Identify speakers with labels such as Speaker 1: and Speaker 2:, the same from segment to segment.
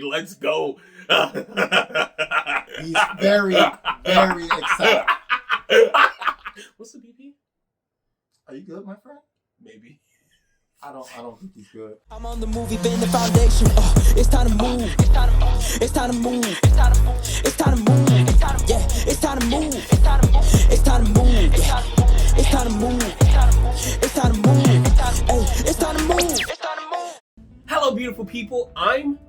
Speaker 1: Let's go.
Speaker 2: He's very, very excited.
Speaker 1: What's the BP?
Speaker 2: Are you good, my friend?
Speaker 1: Maybe.
Speaker 2: I don't think he's good.
Speaker 3: I'm on the movie, been the foundation. It's time to move. It's time to move. It's time to move. It's time to move. It's time to move. Yeah, it's time to move. It's time to move. It's time to move. It's time to move. It's time to move. Hey, it's time to move. It's time to move.
Speaker 1: Hello, beautiful people. I'm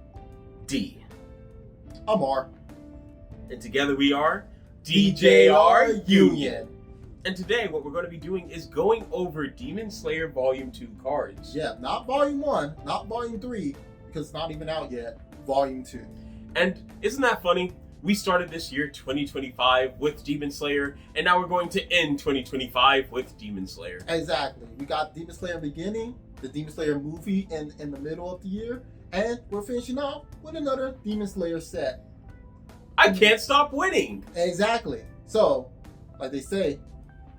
Speaker 1: D.
Speaker 2: I'm R.
Speaker 1: And together we are
Speaker 2: DJR Union.
Speaker 1: And today what we're going to be doing is going over Demon Slayer Volume 2 cards.
Speaker 2: Yeah, not Volume 1, not Volume 3, because it's not even out yet. Volume 2.
Speaker 1: And isn't that funny? We started this year, 2025, with Demon Slayer, and now we're going to end 2025 with Demon Slayer.
Speaker 2: Exactly. We got Demon Slayer in the beginning, the Demon Slayer movie in the middle of the year, and we're finishing off with another Demon Slayer set.
Speaker 1: I can't stop winning!
Speaker 2: Exactly. So, like they say,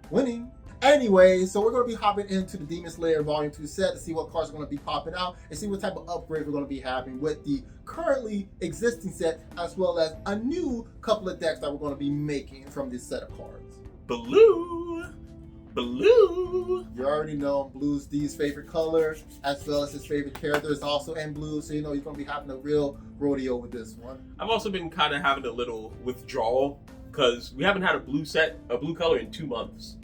Speaker 2: winning. Anyway, so we're going to be hopping into the Demon Slayer Volume 2 set to see what cards are going to be popping out and see what type of upgrade we're going to be having with the currently existing set, as well as a new couple of decks that we're going to be making from this set of cards.
Speaker 1: Blue! Blue!
Speaker 2: You already know Blue's D's favorite color, as well as his favorite character is also in blue, so you know he's going to be having a real rodeo with this one.
Speaker 1: I've also been kind of having a little withdrawal, because we haven't had a blue color in 2 months.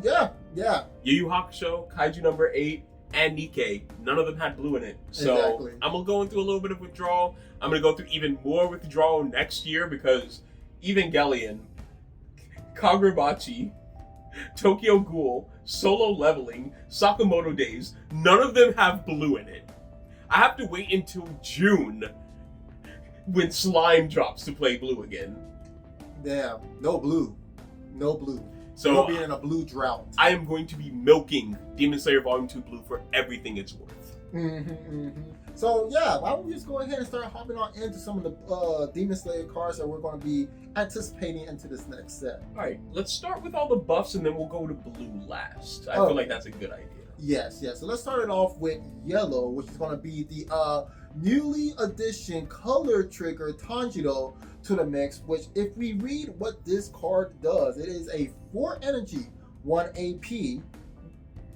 Speaker 2: Yeah.
Speaker 1: Yu Yu Hakusho, Kaiju number 8, and Nikkei. None of them had blue in it. So
Speaker 2: Exactly.
Speaker 1: I'm going through a little bit of withdrawal. I'm going to go through even more withdrawal next year because Evangelion, Kagurabachi, Tokyo Ghoul, Solo Leveling, Sakamoto Days, none of them have blue in it. I have to wait until June when Slime drops to play blue again.
Speaker 2: Damn, no blue.
Speaker 1: So
Speaker 2: we'll be in a blue drought.
Speaker 1: I am going to be milking Demon Slayer Volume 2 Blue for everything it's worth.
Speaker 2: So yeah, why don't we just go ahead and start hopping on into some of the Demon Slayer cards that we're going to be anticipating into this next set.
Speaker 1: Alright, let's start with all the buffs and then we'll go to blue last. I feel like that's a good idea.
Speaker 2: Yes. So let's start it off with yellow, which is going to be the newly addition color trigger Tanjiro to the mix, which if we read what this card does, it is a 4 energy, 1 AP.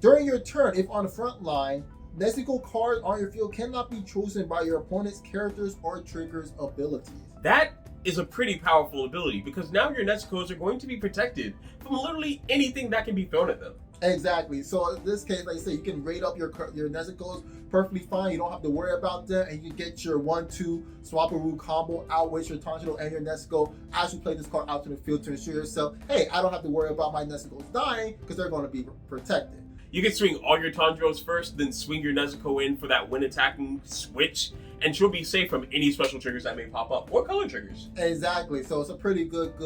Speaker 2: During your turn, if on the front line, Nezuko cards on your field cannot be chosen by your opponent's characters or triggers abilities.
Speaker 1: That is a pretty powerful ability because now your Nezuko's are going to be protected from literally anything that can be thrown at them.
Speaker 2: Exactly. So in this case, like I say, you can raid up your Nezuko's perfectly fine. You don't have to worry about them, and you get your 1-2 Swaparoo combo out with your Tanjiro and your Nezuko as you play this card out to the field to ensure yourself, hey, I don't have to worry about my Nezuko's dying because they're going to be protected.
Speaker 1: You can swing all your Tanjiros first, then swing your Nezuko in for that when attacking switch, and she'll be safe from any special triggers that may pop up, or color triggers.
Speaker 2: Exactly. So it's a pretty good,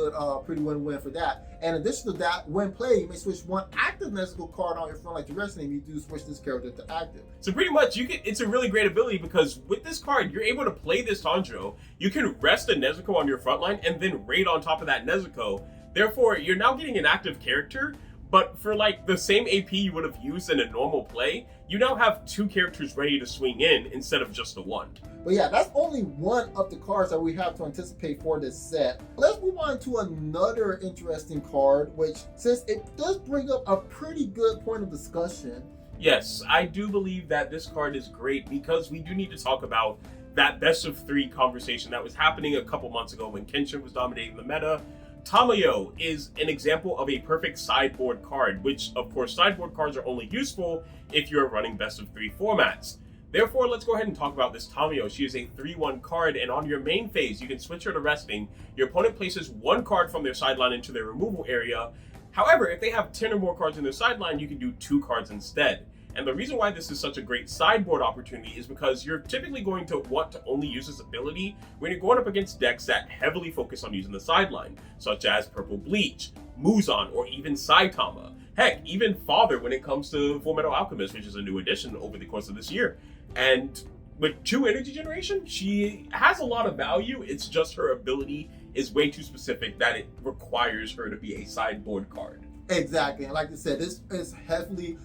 Speaker 2: pretty win-win for that. And in addition to that, when played, you may switch one active Nezuko card on your front like the rest of them. You do switch this character to active.
Speaker 1: So pretty much, it's a really great ability because with this card, you're able to play this Tanjiro. You can rest a Nezuko on your front line and then raid on top of that Nezuko. Therefore, you're now getting an active character. But for like the same AP you would have used in a normal play, you now have 2 characters ready to swing in instead of just the 1.
Speaker 2: But yeah, that's only one of the cards that we have to anticipate for this set. Let's move on to another interesting card, which since it does bring up a pretty good point of discussion.
Speaker 1: Yes, I do believe that this card is great because we do need to talk about that best of 3 conversation that was happening a couple months ago when Kenshin was dominating the meta. Tamayo is an example of a perfect sideboard card, which of course sideboard cards are only useful if you're running best of 3 formats. Therefore, let's go ahead and talk about this Tamayo. She is a 3/1 card, and on your main phase, you can switch her to resting. Your opponent places 1 card from their sideline into their removal area. However, if they have 10 or more cards in their sideline, you can do 2 cards instead. And the reason why this is such a great sideboard opportunity is because you're typically going to want to only use this ability when you're going up against decks that heavily focus on using the sideline, such as Purple Bleach, Muzan, or even Saitama. Heck, even Father when it comes to Full Metal Alchemist, which is a new addition over the course of this year. And with 2 energy generation, she has a lot of value. It's just her ability is way too specific that it requires her to be a sideboard card.
Speaker 2: Exactly. And like I said, this is heavily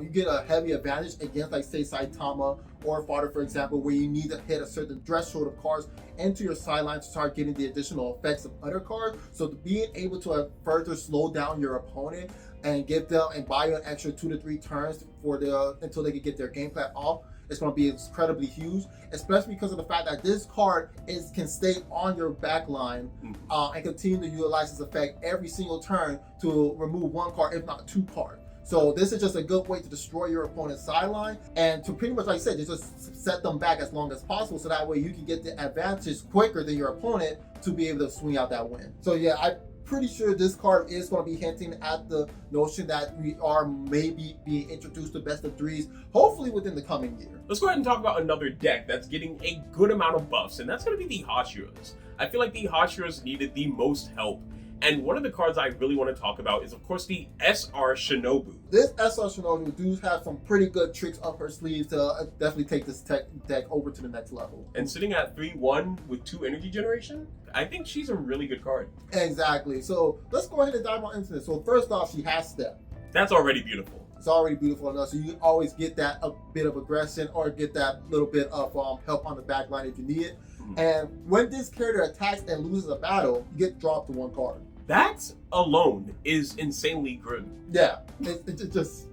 Speaker 2: you get a heavy advantage against, like, say, Saitama or Fodder, for example, where you need to hit a certain threshold of cards into your sideline to start getting the additional effects of other cards. So being able to further slow down your opponent and give them and buy you an extra 2 to 3 turns until they can get their game plan off, it's going to be incredibly huge, especially because of the fact that this card can stay on your back line and continue to utilize its effect every single turn to remove 1 card, if not 2 cards. So this is just a good way to destroy your opponent's sideline and to pretty much, like I said, just set them back as long as possible, so that way you can get the advantage quicker than your opponent to be able to swing out that win. So yeah, I'm pretty sure this card is going to be hinting at the notion that we are maybe being introduced to best of 3s, hopefully within the coming year.
Speaker 1: Let's go ahead and talk about another deck that's getting a good amount of buffs, and that's going to be the Hashiras. I feel like the Hashiras needed the most help. And one of the cards I really want to talk about is, of course, the SR Shinobu.
Speaker 2: This SR Shinobu does have some pretty good tricks up her sleeves to definitely take this deck over to the next level.
Speaker 1: And sitting at 3-1 with 2 energy generation, I think she's a really good card.
Speaker 2: Exactly. So let's go ahead and dive on into this. So first off, she has Step.
Speaker 1: That's already beautiful.
Speaker 2: It's already beautiful enough, so you always get that a bit of aggression or get that little bit of help on the back line if you need it. And when this character attacks and loses a battle, you get dropped to 1 card.
Speaker 1: That alone is insanely good.
Speaker 2: Yeah, it's just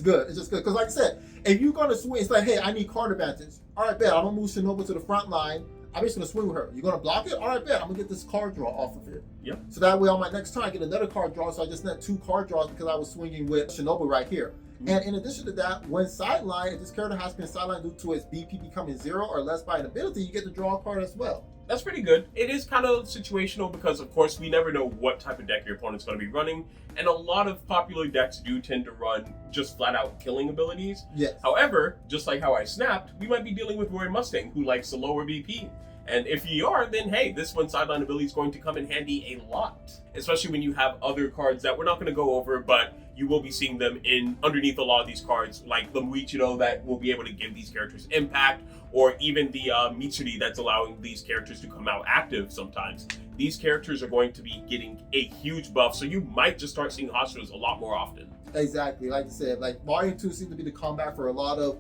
Speaker 2: good. It's just good. Because like I said, if you're going to swing, it's like, hey, I need card advantage. All right, bet. I'm going to move Shinobu to the front line. I'm just going to swing with her. You're going to block it? All right, bet. I'm going to get this card draw off of it.
Speaker 1: Yep.
Speaker 2: So that way on my next turn, I get another card draw. So I just net 2 card draws because I was swinging with Shinobu right here. And in addition to that, when sideline, if this character has been sidelined due to its BP becoming 0 or less by an ability, you get to draw a card as well.
Speaker 1: That's pretty good. It is kind of situational because, of course, we never know what type of deck your opponent's going to be running. And a lot of popular decks do tend to run just flat-out killing abilities.
Speaker 2: Yes.
Speaker 1: However, just like how I snapped, we might be dealing with Roy Mustang, who likes the lower BP. And if you are, then hey, this one sideline ability is going to come in handy a lot. Especially when you have other cards that we're not going to go over, but you will be seeing them underneath a lot of these cards, like the Muichiro that will be able to give these characters impact, or even the Mitsuri that's allowing these characters to come out active sometimes. These characters are going to be getting a huge buff, so you might just start seeing Hashiras a lot more often.
Speaker 2: Exactly, like I said, like Volume 2 seems to be the comeback for a lot of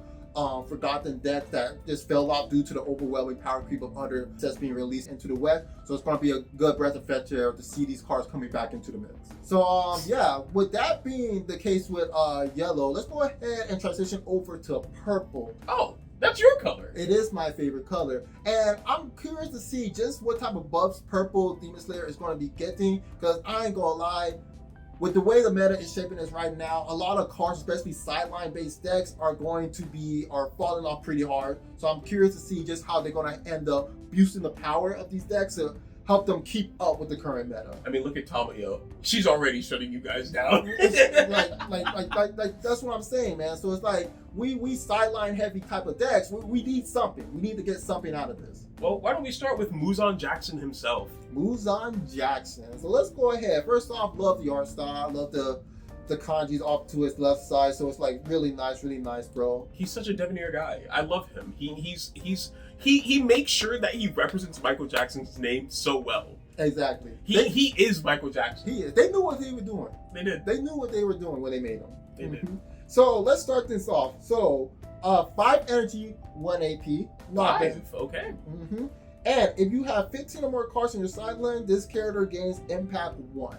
Speaker 2: forgotten decks that just fell off due to the overwhelming power creep of other sets being released into the West. So it's going to be a good breath of fresh air to see these cards coming back into the mix. So yeah, with that being the case with yellow, let's go ahead and transition over to purple.
Speaker 1: Oh, that's your color.
Speaker 2: It is my favorite color. And I'm curious to see just what type of buffs purple Demon Slayer is going to be getting, because I ain't going to lie, with the way the meta is shaping us right now, a lot of cards, especially sideline-based decks, are falling off pretty hard. So I'm curious to see just how they're going to end up boosting the power of these decks to help them keep up with the current meta.
Speaker 1: I mean, look at Tamayo. She's already shutting you guys down.
Speaker 2: like that's what I'm saying, man. So it's like we sideline heavy type of decks. We need something. We need to get something out of this.
Speaker 1: Well, why don't we start with Muzan Jackson himself?
Speaker 2: Muzan Jackson. So let's go ahead. First off, love the art style. I love the kanji's off to his left side. So it's like really nice, bro.
Speaker 1: He's such a debonair guy. I love him. He makes sure that he represents Michael Jackson's name so well.
Speaker 2: Exactly.
Speaker 1: He is Michael Jackson.
Speaker 2: He is. They knew what they were doing.
Speaker 1: They did.
Speaker 2: They knew what they were doing when they made him.
Speaker 1: They did.
Speaker 2: So let's start this off. So 5 energy, 1 AP. Not
Speaker 1: 5.
Speaker 2: bad.
Speaker 1: Okay.
Speaker 2: And if you have 15 or more cards on your sideline, this character gains impact 1.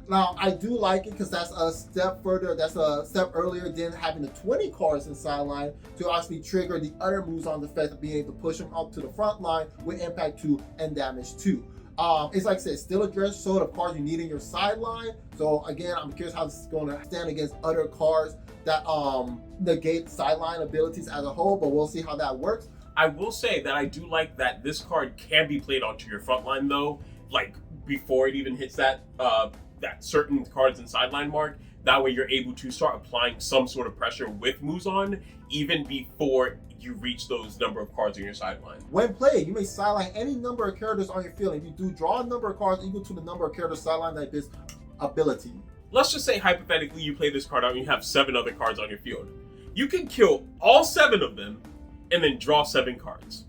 Speaker 2: Now, I do like it because that's a step further, that's a step earlier than having the 20 cards in sideline to actually trigger the other moves on the effect of being able to push them up to the front line with impact 2 and damage 2. It's like I said, still a threshold of cards you need in your sideline. So again, I'm curious how this is going to stand against other cards that negate sideline abilities as a whole, but we'll see how that works.
Speaker 1: I will say that I do like that this card can be played onto your front line though, like before it even hits that certain cards and sideline mark. That way you're able to start applying some sort of pressure with Muzan even before you reach those number of cards on your sideline.
Speaker 2: When played, you may sideline any number of characters on your field. If you do, draw a number of cards equal to the number of characters sidelined like this ability.
Speaker 1: Let's just say hypothetically you play this card out and you have 7 other cards on your field. You can kill all 7 of them and then draw 7 cards.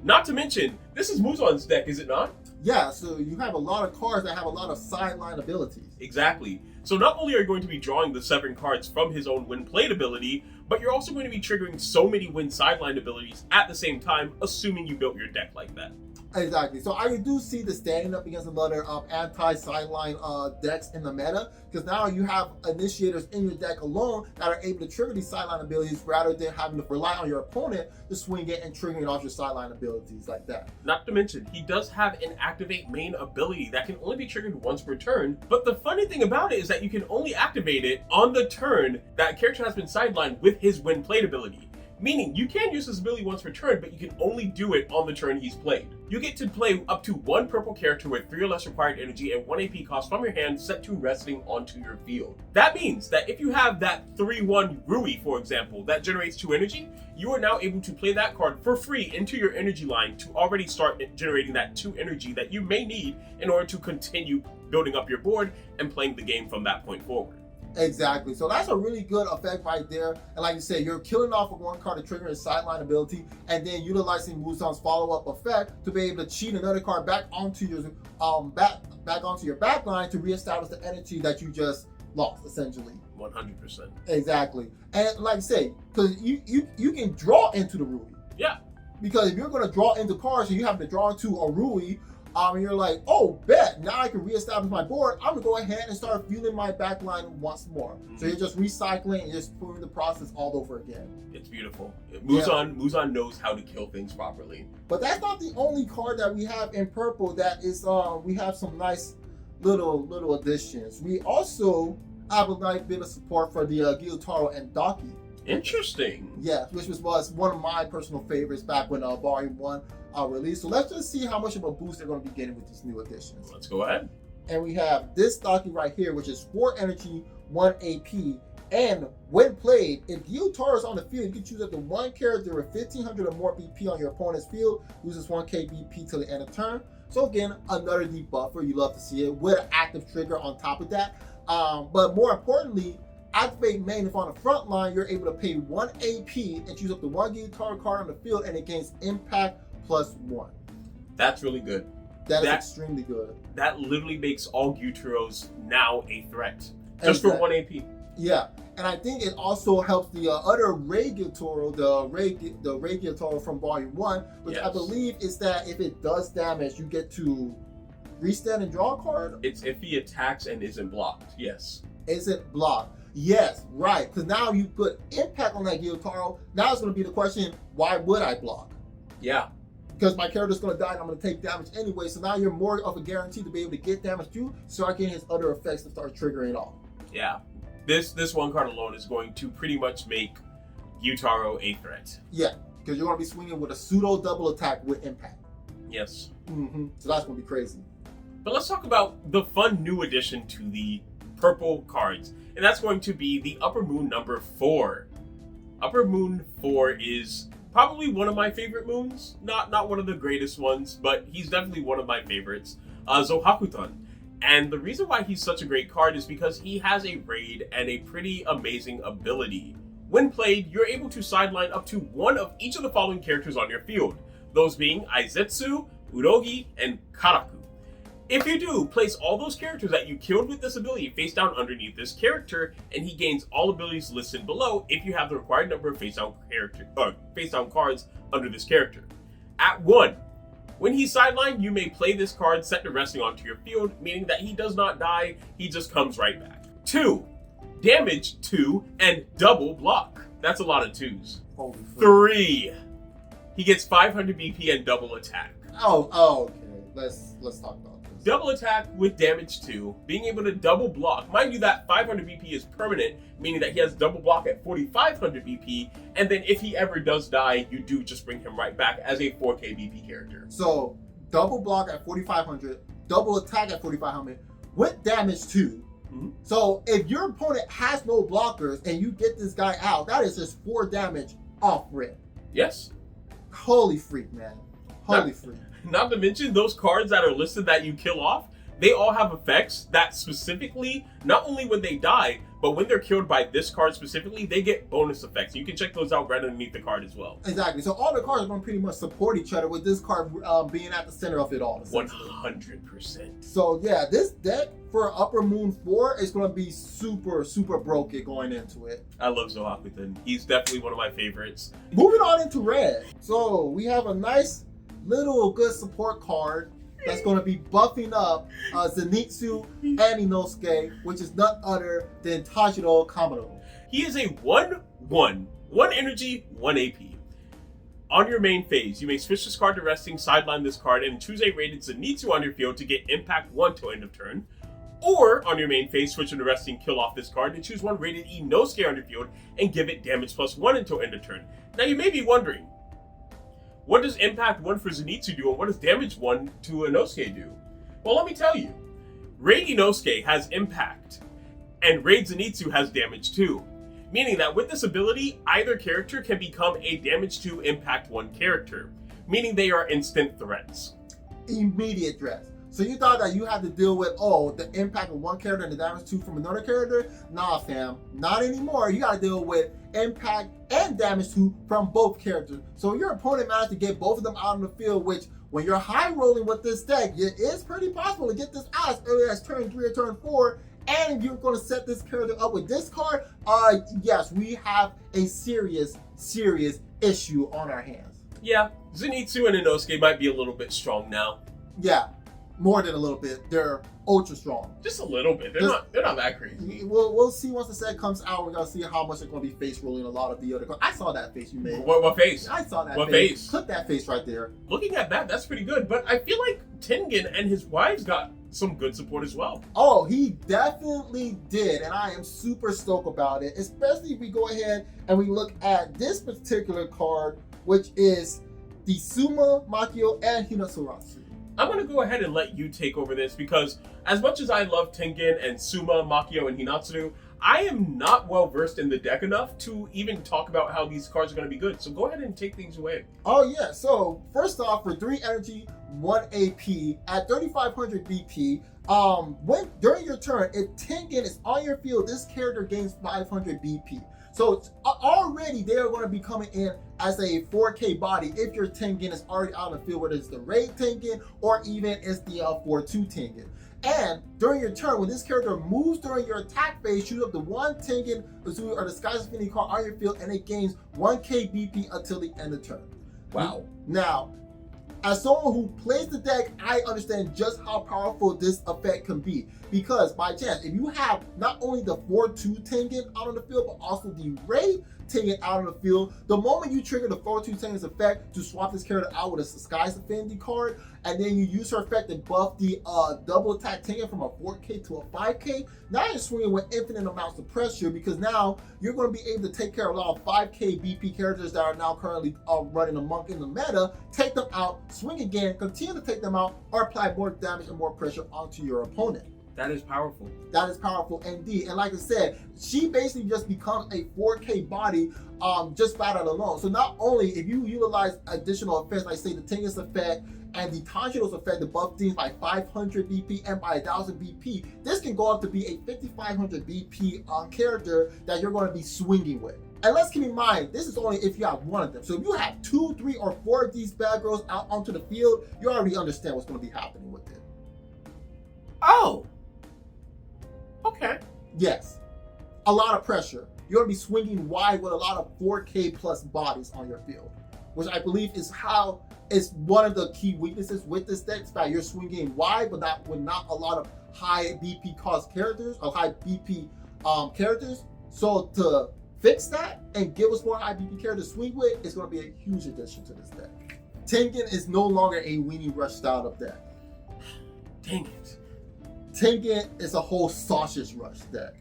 Speaker 1: Not to mention, this is Muzan's deck, is it not?
Speaker 2: Yeah, so you have a lot of cards that have a lot of sideline abilities.
Speaker 1: Exactly. So not only are you going to be drawing the 7 cards from his own Win Played ability, but you're also going to be triggering so many Win Sideline abilities at the same time, assuming you built your deck like that.
Speaker 2: Exactly. So I do see the standing up against another anti-sideline decks in the meta, because now you have initiators in your deck alone that are able to trigger these sideline abilities rather than having to rely on your opponent to swing it and triggering off your sideline abilities like that.
Speaker 1: Not to mention, he does have an Activate main ability that can only be triggered once per turn, but the funny thing about it is that you can only activate it on the turn that character has been sidelined with his Win Played ability. Meaning, you can use his ability once per turn, but you can only do it on the turn he's played. You get to play up to 1 purple character with 3 or less required energy and 1 AP cost from your hand set to resting onto your field. That means that if you have that 3/1 Rui, for example, that generates 2 energy, you are now able to play that card for free into your energy line to already start generating that 2 energy that you may need in order to continue building up your board and playing the game from that point forward.
Speaker 2: Exactly. So that's a really good effect right there. And like you said, you're killing off with 1 card to trigger his sideline ability, and then utilizing Muzan's follow-up effect to be able to cheat another card back onto your back onto your back line to reestablish the energy that you just lost, essentially.
Speaker 1: 100%.
Speaker 2: Exactly. And like I say, because you can draw into the Rui.
Speaker 1: Yeah.
Speaker 2: Because if you're going to draw into cards, so you have to draw into a Rui, and you're like, oh, bet, now I can reestablish my board. I'm going to go ahead and start fueling my backline once more. Mm-hmm. So you're just recycling and just putting the process all over again.
Speaker 1: It's beautiful. Muzan knows how to kill things properly.
Speaker 2: But that's not the only card that we have in purple that is, we have some nice little additions. We also have a nice bit of support for the Gyutaro and Daki.
Speaker 1: Interesting.
Speaker 2: Yeah, which was one of my personal favorites back when Volume 1 released. So let's just see how much of a boost they're going to be getting with these new additions.
Speaker 1: Let's go ahead.
Speaker 2: And we have this Daki right here, which is 4 energy, 1 AP. And when played, if Gyutaro is on the field, you can choose up to 1 character with 1500 or more BP on your opponent's field, loses 1k BP till the end of turn. So again, another debuffer. You love to see it with an active trigger on top of that. But more importantly, Activate main. If on the front line, you're able to pay 1 AP and choose up to 1 Gyutaro card on the field, and it gains impact +1.
Speaker 1: That's really good.
Speaker 2: That is extremely good.
Speaker 1: That literally makes all Gyutaros now a threat. Just for 1 AP.
Speaker 2: Yeah. And I think it also helps the other Ray Gyutaro, the Ray Gyutaro from Volume 1, which I believe is that if it does damage, you get to restand and draw a card.
Speaker 1: It's if he attacks and isn't blocked. Yes.
Speaker 2: Isn't blocked. Yes, right. Because now you put impact on that Gyutaro. Now it's going to be the question, why would I block?
Speaker 1: Yeah.
Speaker 2: Because my character's going to die and I'm going to take damage anyway. So now you're more of a guarantee to be able to get damage too. Start getting his other effects to start triggering it off.
Speaker 1: Yeah. This 1 card alone is going to pretty much make Gyutaro a threat.
Speaker 2: Yeah. Because you're going to be swinging with a pseudo double attack with impact.
Speaker 1: Yes.
Speaker 2: Mm-hmm. So that's going to be crazy.
Speaker 1: But let's talk about the fun new addition to the purple cards. And that's going to be the Upper Moon number 4. Upper Moon 4 is probably one of my favorite moons. Not one of the greatest ones, but he's definitely one of my favorites. Zohakutan. And the reason why he's such a great card is because he has a raid and a pretty amazing ability. When played, you're able to sideline up to 1 of each of the following characters on your field. Those being Aizetsu, Urogi, and Karaku. If you do, place all those characters that you killed with this ability face down underneath this character, and he gains all abilities listed below if you have the required number of face down cards under this character. At 1, when he's sidelined, you may play this card set to resting onto your field, meaning that he does not die, he just comes right back. 2, damage 2 and double block. That's a lot of 2s. 3, he gets 500 BP and double attack.
Speaker 2: Oh, okay. Let's talk about this.
Speaker 1: Double attack with damage 2, being able to double block. Mind you, that 500 BP is permanent, meaning that he has double block at 4,500 BP, and then if he ever does die, you do just bring him right back as a 4k BP character.
Speaker 2: So, double block at 4,500, double attack at 4,500, with damage 2. Mm-hmm. So, if your opponent has no blockers and you get this guy out, that is just 4 damage off rip.
Speaker 1: Yes.
Speaker 2: Holy freak, man. Holy freak.
Speaker 1: Not to mention, those cards that are listed that you kill off, they all have effects that specifically, not only when they die, but when they're killed by this card specifically, they get bonus effects. You can check those out right underneath the card as well.
Speaker 2: Exactly. So all the cards are going to pretty much support each other, with this card being at the center of it all.
Speaker 1: 100%.
Speaker 2: So yeah, this deck for Upper Moon 4 is going to be super, super broken going into it.
Speaker 1: I love Zohakuton. He's definitely one of my favorites.
Speaker 2: Moving on into red. So we have a nice little good support card that's going to be buffing up Zenitsu and Inosuke, which is none other than Tanjiro Kamado.
Speaker 1: He is a 1/1. 1 energy, 1 AP. On your main phase, you may switch this card to resting, sideline this card, and choose a rated Zenitsu on your field to get impact 1 till end of turn. Or, on your main phase, switch into resting, kill off this card, and choose one rated Inosuke on your field and give it damage +1 until end of turn. Now you may be wondering, what does impact 1 for Zenitsu do, and what does damage 1 to Inosuke do? Well, let me tell you. Raid Inosuke has impact, and Raid Zenitsu has damage 2. Meaning that with this ability, either character can become a damage 2 impact 1 character. Meaning they are instant threats.
Speaker 2: Immediate threats. So you thought that you had to deal with, the impact of one character and the damage 2 from another character? Nah, fam. Not anymore. You gotta deal with impact and damage 2 from both characters. So your opponent managed to get both of them out on the field, which when you're high rolling with this deck, it is pretty possible to get this out as early as turn 3 or turn 4. And if you're going to set this character up with this card, yes, we have a serious, serious issue on our hands.
Speaker 1: Yeah, Zenitsu and Inosuke might be a little bit strong now.
Speaker 2: Yeah, more than a little bit. They're ultra strong.
Speaker 1: Just a little bit. They're not that crazy.
Speaker 2: We'll see once the set comes out. We're gonna see how much they're gonna be face rolling a lot of the other cards. I saw that face you made.
Speaker 1: What face?
Speaker 2: I saw that
Speaker 1: What
Speaker 2: face.
Speaker 1: face?
Speaker 2: Click that face right there.
Speaker 1: Looking at that, that's pretty good. But I feel like Tengen and his wives got some good support as well.
Speaker 2: Oh, he definitely did, and I am super stoked about it, especially if we go ahead and we look at this particular card, which is the Suma, Makio, and Hinasaratsu.
Speaker 1: I'm going to go ahead and let you take over this because as much as I love Tengen and Suma, Makio, and Hinatsu, I am not well versed in the deck enough to even talk about how these cards are going to be good. So go ahead and take things away.
Speaker 2: Oh yeah, so first off, for 3 energy, 1 AP at 3500 BP, during your turn, if Tengen is on your field, this character gains 500 BP. So already they are going to be coming in as a 4K body if your Tengen is already out on the field, whether it's the Raid Tengen or even it's the 4-2 Tengen. And during your turn, when this character moves during your attack phase, shoot up the 1 Tengen Uzui or the Sky's Affinity card on your field, and it gains 1K BP until the end of turn.
Speaker 1: Wow.
Speaker 2: Now, as someone who plays the deck, I understand just how powerful this effect can be. Because by chance, if you have not only the 4-2 Tengen out on the field, but also the Raid Tengen out on the field, the moment you trigger the 4-2 Tengen's effect to swap this character out with a Sky's Affinity card, and then you use her effect to buff the double attack Tengen from a 4K to a 5K, now you're swinging with infinite amounts of pressure, because now you're going to be able to take care of a lot of 5K BP characters that are now currently running amok in the meta, take them out, swing again, continue to take them out, or apply more damage and more pressure onto your opponent.
Speaker 1: That is powerful.
Speaker 2: That is powerful indeed. And like I said, she basically just becomes a 4K body just by that alone. So not only if you utilize additional effects, like say the Tengen's effect and the Tanjiro's effect to buff things by 500 BP and by 1000 BP, this can go up to be a 5500 BP character that you're going to be swinging with. And let's keep in mind, this is only if you have one of them. So if you have 2, 3, or 4 of these bad girls out onto the field, you already understand what's going to be happening with it.
Speaker 1: Oh. Okay.
Speaker 2: Yes, a lot of pressure. You're gonna be swinging wide with a lot of 4K plus bodies on your field, which I believe is one of the key weaknesses with this deck. Is that you're swinging wide, but not a lot of high BP cost characters or high BP characters. So to fix that and give us more high BP characters to swing with, it's gonna be a huge addition to this deck. Tengen is no longer a Weenie Rush style of deck.
Speaker 1: Dang it.
Speaker 2: Tengen is a whole sausage rush deck.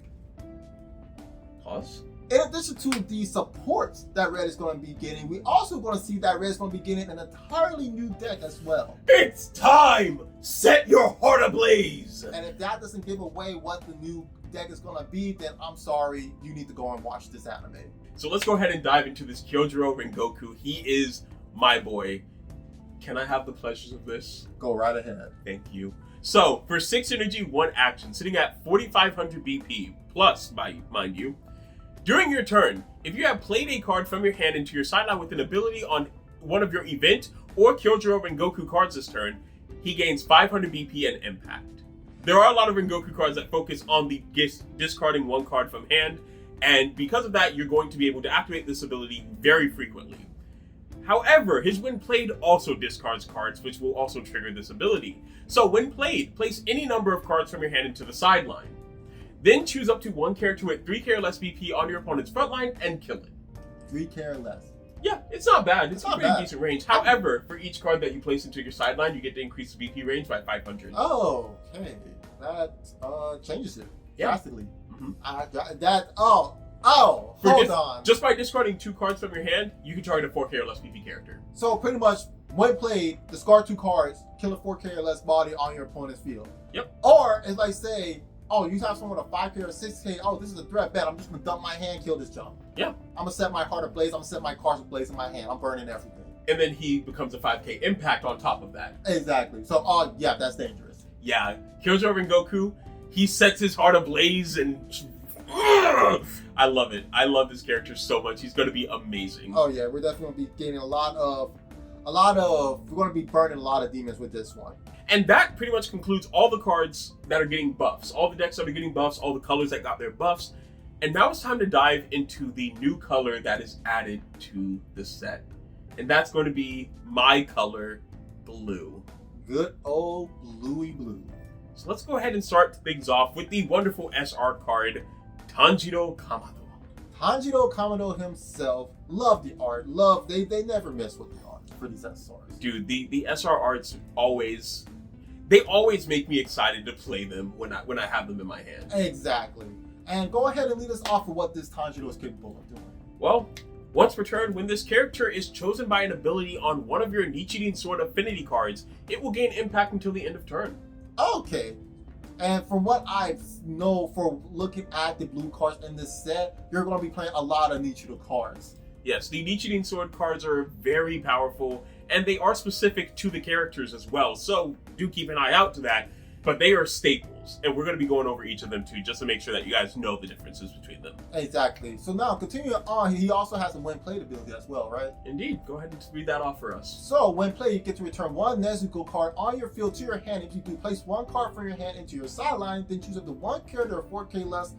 Speaker 1: Pause.
Speaker 2: In addition to the supports that Red is going to be getting, we also going to see that Red is going to be getting an entirely new deck as well.
Speaker 1: It's time! Set your heart ablaze!
Speaker 2: And if that doesn't give away what the new deck is going to be, then I'm sorry, you need to go and watch this anime.
Speaker 1: So let's go ahead and dive into this Kyojiro Rengoku. He is my boy. Can I have the pleasures of this?
Speaker 2: Go right ahead.
Speaker 1: Thank you. So, for 6 energy, 1 action, sitting at 4,500 BP, plus, mind you, during your turn, if you have played a card from your hand into your sideline with an ability on one of your event or Kyojuro Rengoku cards this turn, he gains 500 BP and impact. There are a lot of Rengoku cards that focus on the discarding 1 card from hand, and because of that, you're going to be able to activate this ability very frequently. However, his when played also discards cards, which will also trigger this ability. So when played, place any number of cards from your hand into the sideline. Then choose up to 1 character with 3k or less BP on your opponent's front line and kill it.
Speaker 2: 3k or less.
Speaker 1: Yeah, it's not bad. It's a
Speaker 2: not
Speaker 1: pretty
Speaker 2: bad.
Speaker 1: decent range. However, for each card that you place into your sideline, you get to increase the BP range by 500.
Speaker 2: Oh, okay. That changes it drastically.
Speaker 1: Mhm.
Speaker 2: Hold on.
Speaker 1: Just by discarding 2 cards from your hand, you can target a 4k or less BP character.
Speaker 2: So pretty much, when played, discard 2 cards, kill a 4k or less body on your opponent's field.
Speaker 1: Yep.
Speaker 2: Or, as I say, oh, you have someone with a 5k or 6k, oh, this is a threat bet, I'm just gonna dump my hand, kill this jump.
Speaker 1: Yeah.
Speaker 2: I'm gonna set my heart ablaze, I'm gonna set my cards ablaze in my hand, I'm burning everything.
Speaker 1: And then he becomes a 5k impact on top of that.
Speaker 2: Exactly. So, yeah, that's dangerous.
Speaker 1: Yeah, Kyojuro Rengoku, he sets his heart ablaze and... I love it. I love this character so much. He's going to be amazing.
Speaker 2: Oh yeah, we're definitely gonna be getting we're gonna be burning a lot of demons with this one.
Speaker 1: And that pretty much concludes all the cards that are getting buffs. All the decks that are getting buffs, all the colors that got their buffs. And now it's time to dive into the new color that is added to the set. And that's going to be my color, blue.
Speaker 2: Good old bluey blue.
Speaker 1: So let's go ahead and start things off with the wonderful SR card, Tanjiro Kamado.
Speaker 2: Tanjiro Kamado himself, love the art, they never miss with the art for these SRs.
Speaker 1: Dude, the SR arts always make me excited to play them when I have them in my hand.
Speaker 2: Exactly. And go ahead and lead us off with what this Tanjiro is capable of doing.
Speaker 1: Well, once returned, when this character is chosen by an ability on one of your Nichirin Sword affinity cards, it will gain impact until the end of turn.
Speaker 2: Okay. And from what I know for looking at the blue cards in this set, you're going to be playing a lot of Nichirin cards.
Speaker 1: Yes, the Nichirin Sword cards are very powerful, and they are specific to the characters as well, so do keep an eye out to that. But they are staples, and we're going to be going over each of them too, just to make sure that you guys know the differences between them.
Speaker 2: Exactly. So now, continuing on, he also has a when played ability as well, right?
Speaker 1: Indeed. Go ahead and read that off for us.
Speaker 2: So, when played, you get to return 1 Nezuko card on your field to your hand. If you do place 1 card from your hand into your sideline, then choose up to 1 character of 4k less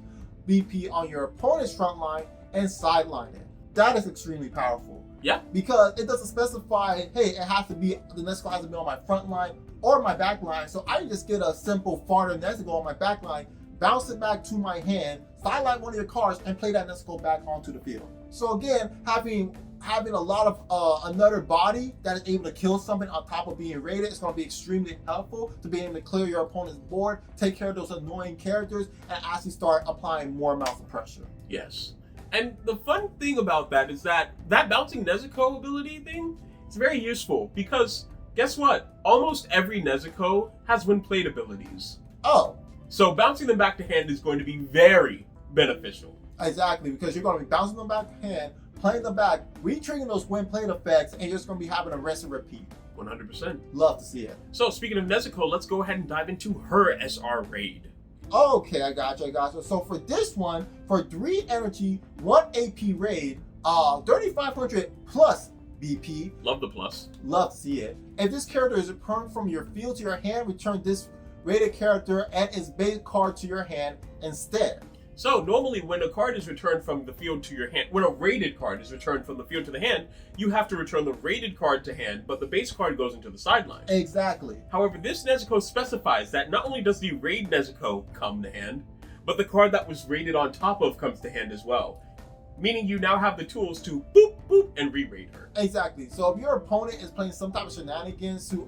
Speaker 2: BP on your opponent's front line and sideline it. That is extremely powerful.
Speaker 1: Yeah.
Speaker 2: Because it doesn't specify, hey, it has to be, the Nezuko has to be on my front line or my back line. So I can just get a simple farther Nezuko on my back line, bounce it back to my hand, sideline one of your cards, and play that Nezuko back onto the field. So again, having a lot of another body that is able to kill something on top of being raided is going to be extremely helpful to be able to clear your opponent's board, take care of those annoying characters, and actually start applying more amounts of pressure.
Speaker 1: Yes. And the fun thing about that is that bouncing Nezuko ability thing is very useful because guess what? Almost every Nezuko has when played abilities.
Speaker 2: Oh.
Speaker 1: So bouncing them back to hand is going to be very beneficial.
Speaker 2: Exactly, because you're going to be bouncing them back to hand, playing them back, re-triggering those when played effects, and you're just going to be having a rinse and repeat.
Speaker 1: 100%.
Speaker 2: Love to see it.
Speaker 1: So speaking of Nezuko, let's go ahead and dive into her SR raid.
Speaker 2: Okay, I got you. So for this one, for 3 energy, 1 AP raid, 3,500 plus BP.
Speaker 1: Love the plus.
Speaker 2: Love to see it. If this character is returned from your field to your hand, return this rated character and its base card to your hand instead.
Speaker 1: So normally when a card is returned from the field to your hand, when a rated card is returned from the field to the hand, you have to return the rated card to hand, but the base card goes into the sideline.
Speaker 2: Exactly.
Speaker 1: However, this Nezuko specifies that not only does the raid Nezuko come to hand, but the card that was rated on top of comes to hand as well. Meaning you now have the tools to boop, boop, and re-raid her.
Speaker 2: Exactly. So if your opponent is playing some type of shenanigans to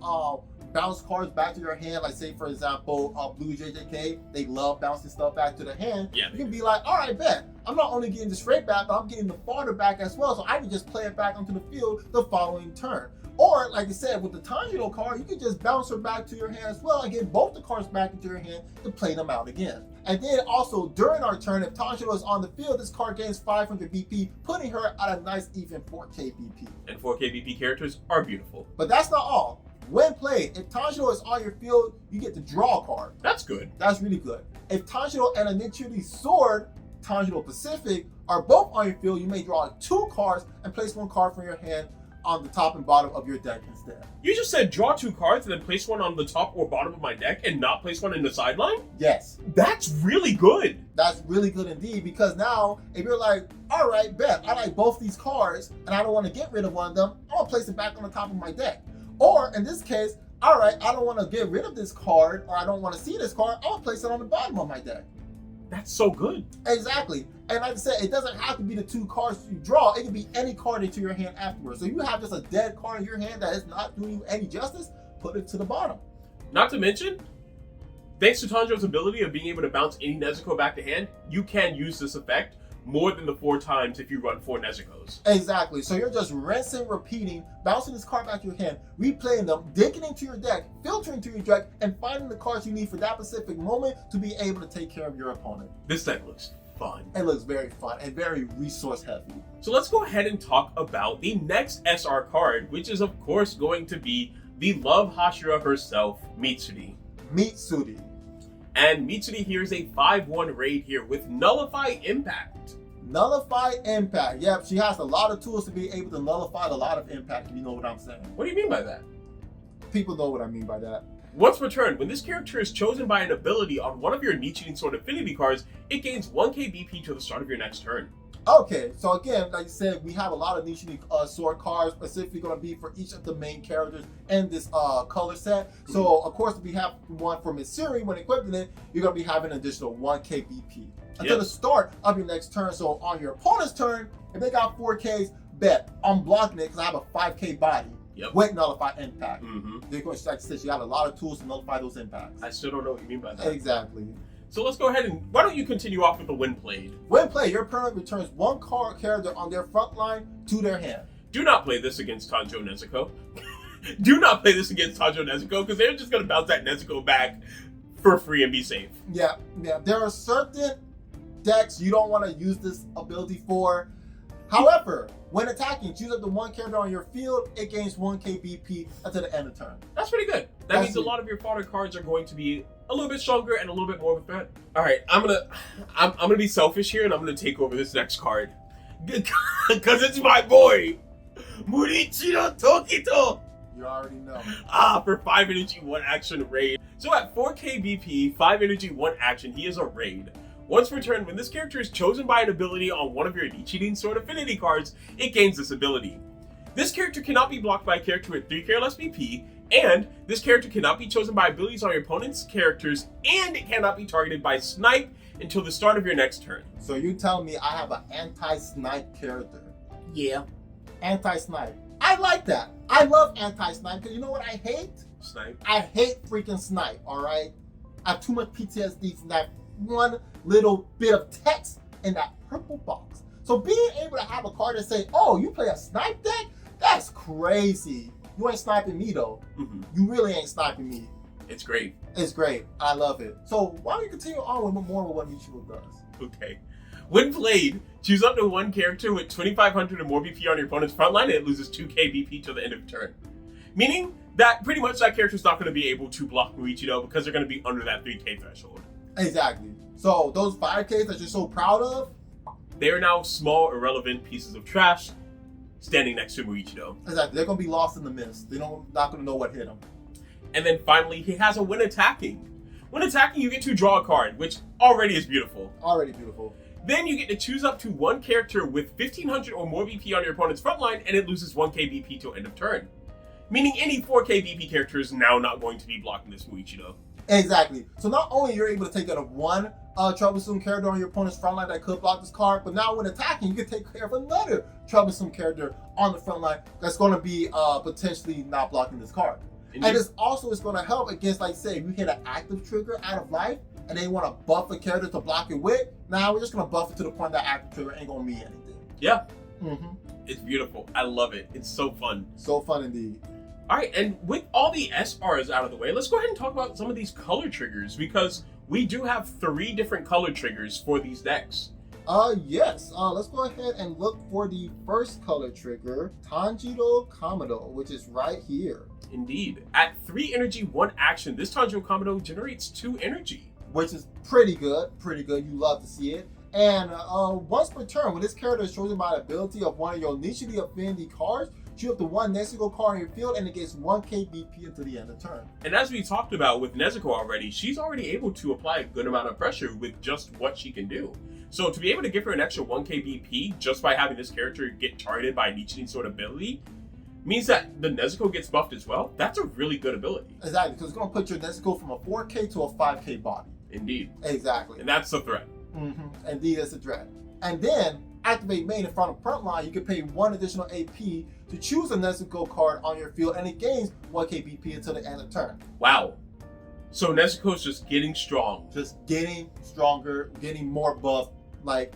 Speaker 2: bounce cards back to your hand, like say for example Blue JJK, they love bouncing stuff back to the hand.
Speaker 1: Yeah,
Speaker 2: you can be like, all right, bet, I'm not only getting the straight back, but I'm getting the farther back as well, so I can just play it back onto the field the following turn. Or, like I said, with the Tanjiro card, you can just bounce her back to your hand as well and get both the cards back into your hand to play them out again. And then also, during our turn, if Tanjiro is on the field, this card gains 500 BP, putting her at a nice even 4k BP.
Speaker 1: And 4k BP characters are beautiful.
Speaker 2: But that's not all. When played, if Tanjiro is on your field, you get to draw a card.
Speaker 1: That's good.
Speaker 2: That's really good. If Tanjiro and a Nichirin sword, Tanjiro Pacific, are both on your field, you may draw 2 cards and place 1 card from your hand on the top and bottom of your deck instead.
Speaker 1: You just said draw 2 cards and then place one on the top or bottom of my deck and not place one in the sideline?
Speaker 2: Yes.
Speaker 1: That's really good.
Speaker 2: That's really good indeed, because now if you're like, all right, bet, I like both these cards and I don't want to get rid of one of them, I'm gonna place it back on the top of my deck. Or in this case, all right, I don't want to get rid of this card or I don't want to see this card, I'm gonna place it on the bottom of my deck.
Speaker 1: That's so good.
Speaker 2: Exactly. And like I said, it doesn't have to be the 2 cards you draw. It can be any card into your hand afterwards. So you have just a dead card in your hand that is not doing you any justice, put it to the bottom.
Speaker 1: Not to mention, thanks to Tanjiro's ability of being able to bounce any Nezuko back to hand, you can use this effect more than the 4 times if you run 4 Nezukos.
Speaker 2: Exactly. So you're just rinsing, repeating, bouncing this card back to your hand, replaying them, digging into your deck, filtering to your deck, and finding the cards you need for that specific moment to be able to take care of your opponent.
Speaker 1: This deck looks fun.
Speaker 2: It looks very fun and very resource heavy.
Speaker 1: So let's go ahead and talk about the next SR card, which is of course going to be the Love Hashira herself, Mitsuri.
Speaker 2: Mitsuri.
Speaker 1: And Mitsuri here is a 5/1 raid here with Nullify Impact.
Speaker 2: Nullify Impact. Yep, she has a lot of tools to be able to nullify a lot of impact, if you know what I'm saying.
Speaker 1: What do you mean by that?
Speaker 2: People know what I mean by that.
Speaker 1: Once per turn, when this character is chosen by an ability on one of your Nichirin Sword Affinity cards, it gains 1k BP to the start of your next turn.
Speaker 2: Okay, so again, like you said, we have a lot of Nichirin sword cards, specifically going to be for each of the main characters in this color set. So, of course, if we have one for Mitsuri, when equipping it, you're going to be having an additional 1k BP until the start of your next turn. So, on your opponent's turn, if they got 4ks, bet I'm blocking it because I have a 5k body. With Nullify Impact. They're going to, like I said, you have a lot of tools to nullify those impacts.
Speaker 1: I still don't know what you mean by that.
Speaker 2: Exactly.
Speaker 1: So let's go ahead and, why don't you continue off with the when played?
Speaker 2: When played, your opponent returns 1 card character on their front line to their hand.
Speaker 1: Do not play this against Tanjiro Nezuko. Do not play this against Tanjiro Nezuko, because they're just going to bounce that Nezuko back for free and be safe.
Speaker 2: Yeah. There are certain decks you don't want to use this ability for. However, when attacking, choose up the 1 character on your field, it gains 1k BP until the end of turn.
Speaker 1: That's pretty good. That means a lot of your fodder cards are going to be a little bit stronger and a little bit more of a threat. All right, I'm gonna be selfish here and I'm gonna take over this next card because it's my boy, Murichiro Tokito.
Speaker 2: You already know.
Speaker 1: For 5 energy, 1 action raid. So at 4k BP, 5 energy, 1 action, he is a raid. Once per turn, when this character is chosen by an ability on one of your Nichirin Sword Affinity cards, it gains this ability. This character cannot be blocked by a character with 3k or less BP, and this character cannot be chosen by abilities on your opponent's characters, and it cannot be targeted by snipe until the start of your next turn.
Speaker 2: So you telling me I have an anti-snipe character?
Speaker 1: Yeah.
Speaker 2: Anti-snipe. I like that. I love anti-snipe because you know what I hate?
Speaker 1: Snipe.
Speaker 2: I hate freaking snipe, alright? I have too much PTSD from that one little bit of text in that purple box. So being able to have a card that say, oh, you play a snipe deck? That's crazy. You ain't sniping me though. You really ain't sniping me.
Speaker 1: It's great.
Speaker 2: It's great. I love it. So why don't you continue on with more of what Nichirin does?
Speaker 1: Okay. When played, choose up to 1 character with 2,500 or more BP on your opponent's front line and it loses 2k BP till the end of the turn. Meaning that pretty much that character's not going to be able to block Muichiro because they're going to be under that 3k threshold.
Speaker 2: Exactly. So those 5Ks that you're so proud of,
Speaker 1: they are now small, irrelevant pieces of trash standing next to Muichiro.
Speaker 2: Exactly. They're going to be lost in the mist. They're not going to know what hit them.
Speaker 1: And then finally, he has a when attacking. When attacking, you get to draw a card, which already is beautiful.
Speaker 2: Already beautiful.
Speaker 1: Then you get to choose up to 1 character with 1,500 or more BP on your opponent's front line, and it loses 1k BP till end of turn. Meaning any 4k BP character is now not going to be blocking this Muichiro.
Speaker 2: Exactly. So not only you're able to take out of 1 troublesome character on your opponent's front line that could block this card, but now when attacking, you can take care of another troublesome character on the front line that's going to be potentially not blocking this card. And this also is going to help against, like say, if you hit an active trigger out of life and they want to buff a character to block it with, now we're just going to buff it to the point that active trigger ain't going to mean anything.
Speaker 1: Yeah. It's beautiful. I love it. It's so fun.
Speaker 2: So fun indeed.
Speaker 1: All right, and with all the SRs out of the way, let's go ahead and talk about some of these color triggers, because we do have 3 different color triggers for these decks.
Speaker 2: Yes. Let's go ahead and look for the first color trigger, Tanjiro Kamado, which is right here.
Speaker 1: Indeed. At 3 energy, 1 action, this Tanjiro Kamado generates 2 energy.
Speaker 2: Which is pretty good. Pretty good. You love to see it. And once per turn, when this character is chosen by the ability of one of your Nichirin affinity cards, choose up to 1 Nezuko card in your field, and it gets 1k BP until the end of turn.
Speaker 1: And as we talked about with Nezuko already, she's already able to apply a good amount of pressure with just what she can do. So to be able to give her an extra 1k BP just by having this character get targeted by Nichirin sword ability means that the Nezuko gets buffed as well. That's a really good ability.
Speaker 2: Exactly, because it's going to put your Nezuko from a 4k to a 5k body.
Speaker 1: Indeed.
Speaker 2: Exactly.
Speaker 1: And that's the threat.
Speaker 2: Mm-hmm. Indeed, that's a threat. And then, activate main in front of front line, you can pay 1 additional AP to choose a Nezuko card on your field, and it gains 1k BP until the end of turn.
Speaker 1: Wow. So Nezuko's just getting strong.
Speaker 2: Just getting stronger, getting more buff. Like,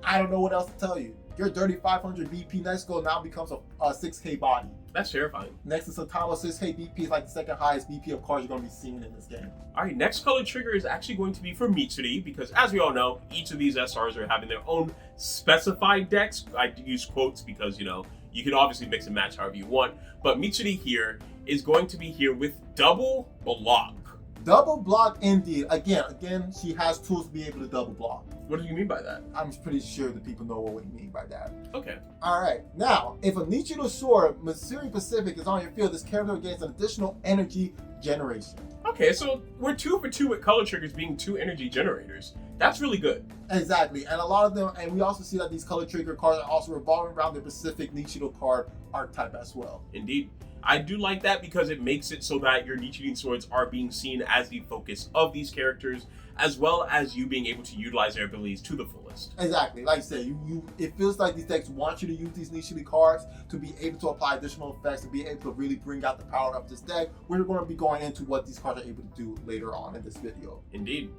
Speaker 2: I don't know what else to tell you. Your dirty 500 BP Nezuko now becomes a 6k body.
Speaker 1: That's terrifying.
Speaker 2: Next to Satama, 6k BP is like the second highest BP of cards you're going to be seeing in this game.
Speaker 1: All right, next color trigger is actually going to be for Mitsuri, because as we all know, each of these SRs are having their own specified decks. I use quotes because, you know, you can obviously mix and match however you want. But Mitsuri here is going to be here with double block.
Speaker 2: Double block indeed. Again, she has tools to be able to double block.
Speaker 1: What do you mean by that?
Speaker 2: I'm pretty sure the people know what we mean by that.
Speaker 1: Okay.
Speaker 2: Alright, now, if a Nichirin sword, Mitsuri Pacific, is on your field, this character gains an additional energy generation.
Speaker 1: Okay, so we're 2 for 2 with color triggers being 2 energy generators. That's really good.
Speaker 2: Exactly, and a lot of them, and we also see that these color trigger cards are also revolving around their Pacific Nichirin card archetype as well.
Speaker 1: Indeed. I do like that because it makes it so that your Nichirin swords are being seen as the focus of these characters, as well as you being able to utilize their abilities to the fullest.
Speaker 2: Exactly, like I said, it feels like these decks want you to use these Nichirin cards to be able to apply additional effects, to be able to really bring out the power of this deck. We're going to be going into what these cards are able to do later on in this video.
Speaker 1: Indeed.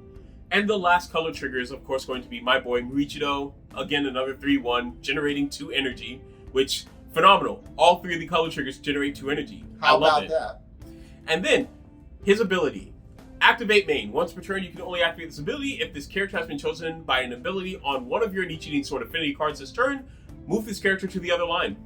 Speaker 1: And the last color trigger is of course going to be my boy Murichido, again another 3-1, generating 2 energy, which phenomenal. All 3 of the color triggers generate 2 energy.
Speaker 2: How about that?
Speaker 1: And then his ability. Activate main. Once per turn, you can only activate this ability if this character has been chosen by an ability on one of your Nichirin sword affinity cards this turn. Move this character to the other line.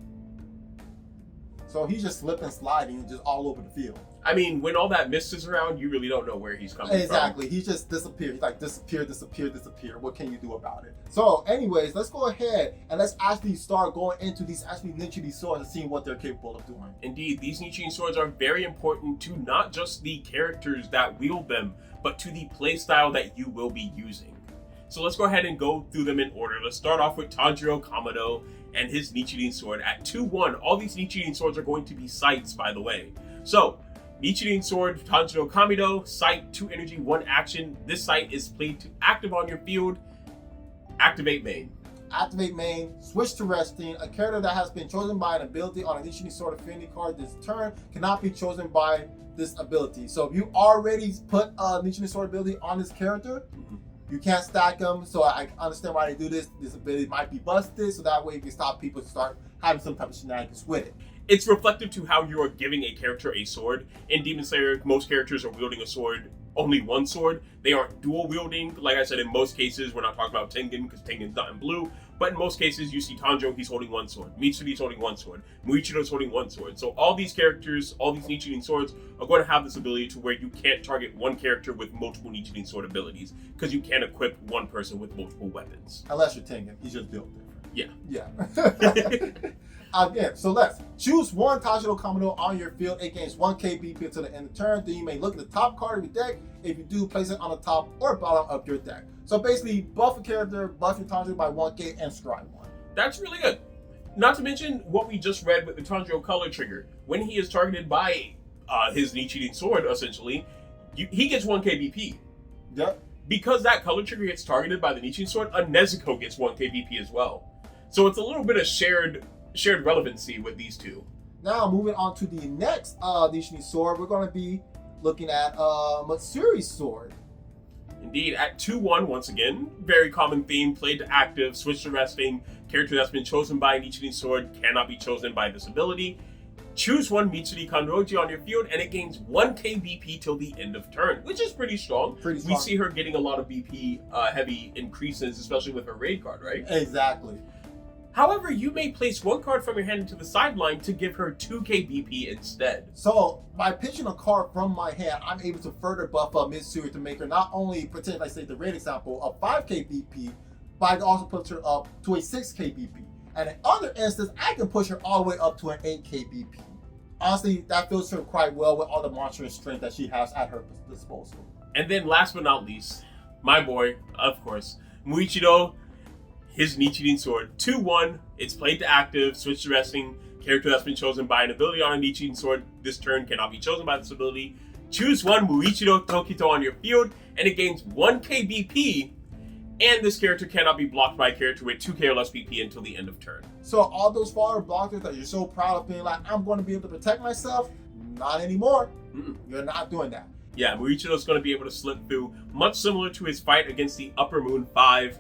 Speaker 2: So he's just slipping, sliding, just all over the field.
Speaker 1: I mean, when all that mist is around, you really don't know where he's coming from.
Speaker 2: Exactly. He just disappeared. He's like, disappear, disappear, disappear. What can you do about it? So anyways, let's go ahead and let's actually start going into these actually Nichirin swords and seeing what they're capable of doing.
Speaker 1: Indeed, these Nichirin swords are very important to not just the characters that wield them, but to the playstyle that you will be using. So let's go ahead and go through them in order. Let's start off with Tanjiro Kamado and his Nichirin sword. At 2-1, all these Nichirin swords are going to be sights, by the way. So, Nichirin sword, Tanjiro Kamado, sight, 2 energy, 1 action. This sight is played to active on your field. Activate main.
Speaker 2: Activate main, switch to resting. A character that has been chosen by an ability on a Nichirin sword affinity card this turn cannot be chosen by this ability. So if you already put a Nichirin sword ability on this character, you can't stack them. So I understand why they do this. This ability might be busted, so that way you can stop people to start having some type of shenanigans with it.
Speaker 1: It's reflective to how you are giving a character a sword. In Demon Slayer, most characters are wielding a sword, only one sword. They aren't dual wielding. Like I said, in most cases, we're not talking about Tengen because Tengen's not in blue, but in most cases, you see Tanjiro, he's holding one sword. Mitsuri's holding one sword. Muichido's holding one sword. So all these characters, all these Nichirin swords are going to have this ability to where you can't target one character with multiple Nichirin sword abilities because you can't equip one person with multiple weapons.
Speaker 2: Unless you're Tengen, he's just built different.
Speaker 1: Yeah.
Speaker 2: Yeah. Again, so let's choose 1 Tanjiro Kamado on your field. It gains 1k BP until the end of the turn. Then you may look at the top card of your deck. If you do, place it on the top or bottom of your deck. So basically, buff a character, buff your Tanjiro by 1k, and scry 1.
Speaker 1: That's really good. Not to mention what we just read with the Tanjiro color trigger. When he is targeted by his Nichirin sword, essentially, he gets 1k BP.
Speaker 2: Yep.
Speaker 1: Because that color trigger gets targeted by the Nichirin sword, a Nezuko gets 1k BP as well. So it's a little bit of shared relevancy with these two.
Speaker 2: Now moving on to the next Nichirin sword, we're going to be looking at Mitsuri's sword.
Speaker 1: Indeed, at 2-1, once again, very common theme, played to active, switch to resting, character that's been chosen by a Nichirin sword cannot be chosen by this ability. Choose one Mitsuri Kanroji on your field, and it gains 1k BP till the end of turn, which is pretty strong. We see her getting a lot of BP heavy increases, especially with her raid card, right?
Speaker 2: Exactly.
Speaker 1: However, you may place one card from your hand into the sideline to give her 2k BP instead.
Speaker 2: So, by pitching a card from my hand, I'm able to further buff up Mitsuri to make her not only, pretend like say the raid example, of 5k BP, but I can also put her up to a 6k BP. And in other instances, I can push her all the way up to an 8k BP. Honestly, that feels her quite well with all the monstrous strength that she has at her disposal.
Speaker 1: And then last but not least, my boy, of course, Muichiro, his Nichirin sword. 2-1, it's played to active, switch to resting, character that's been chosen by an ability on a Nichirin sword this turn cannot be chosen by this ability. Choose one Muichiro Tokito on your field, and it gains 1k BP, and this character cannot be blocked by a character with 2k or less BP until the end of turn.
Speaker 2: So all those fodder blockers that you're so proud of being like, I'm going to be able to protect myself, not anymore. You're not doing that.
Speaker 1: Yeah, Muichiro's going to be able to slip through, much similar to his fight against the Upper Moon 5.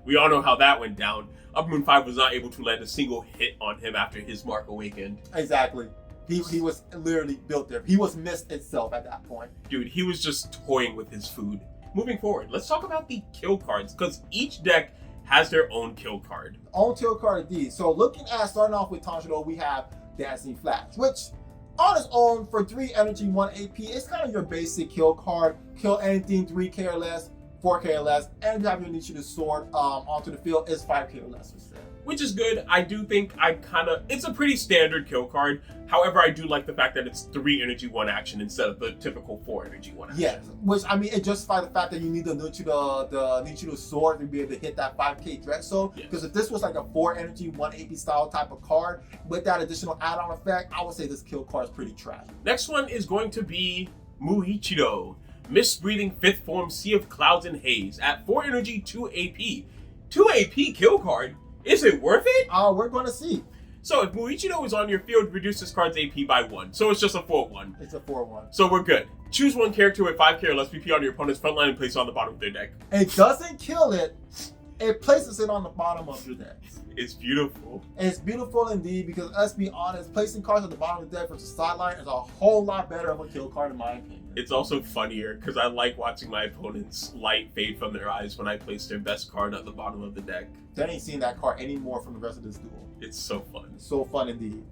Speaker 1: We all know how that went down. Upper Moon 5 was not able to land a single hit on him after his mark awakened.
Speaker 2: Exactly. He was literally built there. He was mist itself at that point.
Speaker 1: Dude, he was just toying with his food. Moving forward, let's talk about the kill cards, because each deck has their own kill card.
Speaker 2: Own kill card indeed. So looking at starting off with Tanjiro, we have Dancing Flash, which on its own for 3 energy, 1 AP, it's kind of your basic kill card. Kill anything 3k or less, 4k or less, and have your Nichirin sword onto the field is 5k or less instead.
Speaker 1: Which is good. I do think it's a pretty standard kill card. However, I do like the fact that it's 3 energy, 1 action instead of the typical 4 energy, 1 action.
Speaker 2: Yes, which I mean, it justifies the fact that you need the Nichirin sword to be able to hit that 5k Drexel. Because if this was like a 4 energy, 1 AP style type of card with that additional add-on effect, I would say this kill card is pretty trash.
Speaker 1: Next one is going to be Muichiro, Mist-breathing 5th form, Sea of Clouds and Haze. At 4 energy, 2 AP. 2 AP kill card? Is it worth it?
Speaker 2: We're going to see.
Speaker 1: So if Muichiro is on your field, reduce this card's AP by 1. So it's just a 4-1.
Speaker 2: It's a 4-1.
Speaker 1: So we're good. Choose one character with 5k or less PP on your opponent's front line and place it on the bottom of their deck.
Speaker 2: It doesn't kill it. It places it on the bottom of your deck.
Speaker 1: It's beautiful.
Speaker 2: It's beautiful indeed, because let's be honest, placing cards at the bottom of the deck versus sideline is a whole lot better of a kill card in my opinion.
Speaker 1: It's also funnier because I like watching my opponent's light fade from their eyes when I place their best card at the bottom of the deck.
Speaker 2: They ain't seen that card anymore from the rest of this duel.
Speaker 1: It's so fun.
Speaker 2: So fun indeed.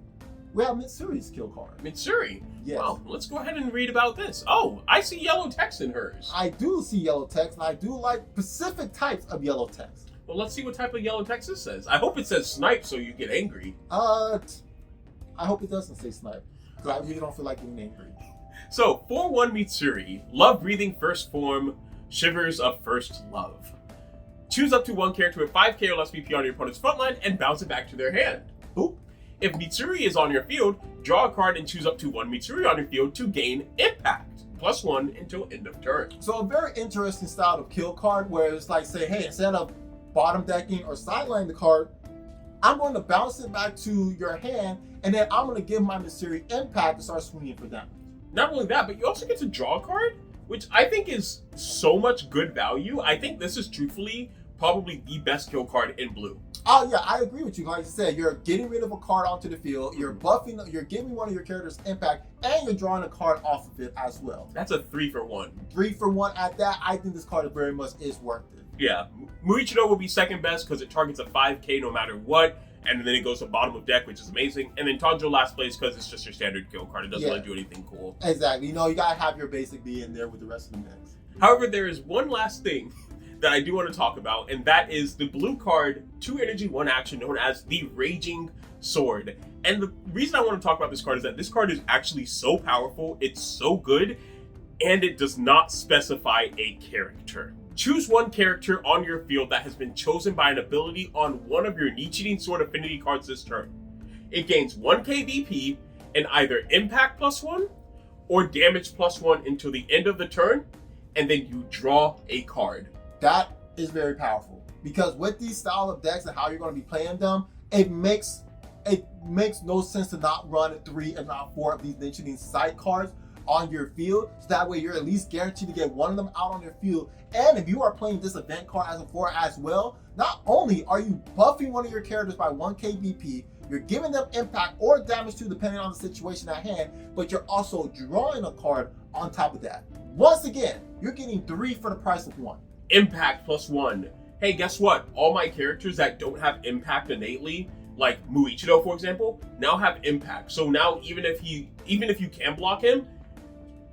Speaker 2: We have Mitsuri's kill card.
Speaker 1: Mitsuri?
Speaker 2: Yes.
Speaker 1: Well, let's go ahead and read about this. Oh, I see yellow text in hers.
Speaker 2: I do see yellow text, and I do like specific types of yellow text.
Speaker 1: Well, let's see what type of yellow text this says. I hope it says snipe so you get angry.
Speaker 2: I hope it doesn't say snipe, because I really don't feel like getting angry.
Speaker 1: So, 4-1 Mitsuri, love-breathing first form, shivers of first love. Choose up to one character with 5k or less BP on your opponent's frontline and bounce it back to their hand.
Speaker 2: Oop.
Speaker 1: If Mitsuri is on your field, draw a card and choose up to one Mitsuri on your field to gain impact. +1 until end of turn.
Speaker 2: So a very interesting style of kill card where it's like, say, hey, instead of bottom decking or sidelining the card, I'm going to bounce it back to your hand, and then I'm going to give my Mitsuri impact to start swinging for damage.
Speaker 1: Not only that, but you also get to draw a card, which I think is so much good value. I think this is truthfully probably the best kill card in blue.
Speaker 2: Oh yeah, I agree with you. Like you said, you're getting rid of a card onto the field, you're buffing, you're giving one of your characters impact, and you're drawing a card off of it as well.
Speaker 1: That's a 3-for-1.
Speaker 2: 3-for-1 at that. I think this card very much is worth it.
Speaker 1: Yeah, Muichiro will be second best because it targets a 5k no matter what, and then it goes to bottom of deck, which is amazing. And then Tanjiro last place because it's just your standard kill card. It doesn't really do anything cool.
Speaker 2: Exactly. You know, you gotta have your basic B in there with the rest of the mix.
Speaker 1: However, there is one last thing that I do want to talk about, and that is the blue card, 2 energy, 1 action, known as the Raging Sword. And the reason I want to talk about this card is that this card is actually so powerful, it's so good, and it does not specify a character. Choose one character on your field that has been chosen by an ability on one of your Nichirin Sword affinity cards this turn. It gains 1k BP and either impact +1 or damage +1 until the end of the turn, and then you draw a card.
Speaker 2: That is very powerful, because with these style of decks and how you're going to be playing them, it makes no sense to not run 3 and not 4 of these Nichirin side cards, on your field, so that way you're at least guaranteed to get one of them out on your field. And if you are playing this event card as a 4 as well, not only are you buffing one of your characters by 1k BP, you're giving them impact or damage too, depending on the situation at hand, but you're also drawing a card on top of that. Once again, you're getting 3 for the price of 1.
Speaker 1: Impact +1. Hey, guess what? All my characters that don't have impact innately, like Muichiro, for example, now have impact. So now even if you can block him,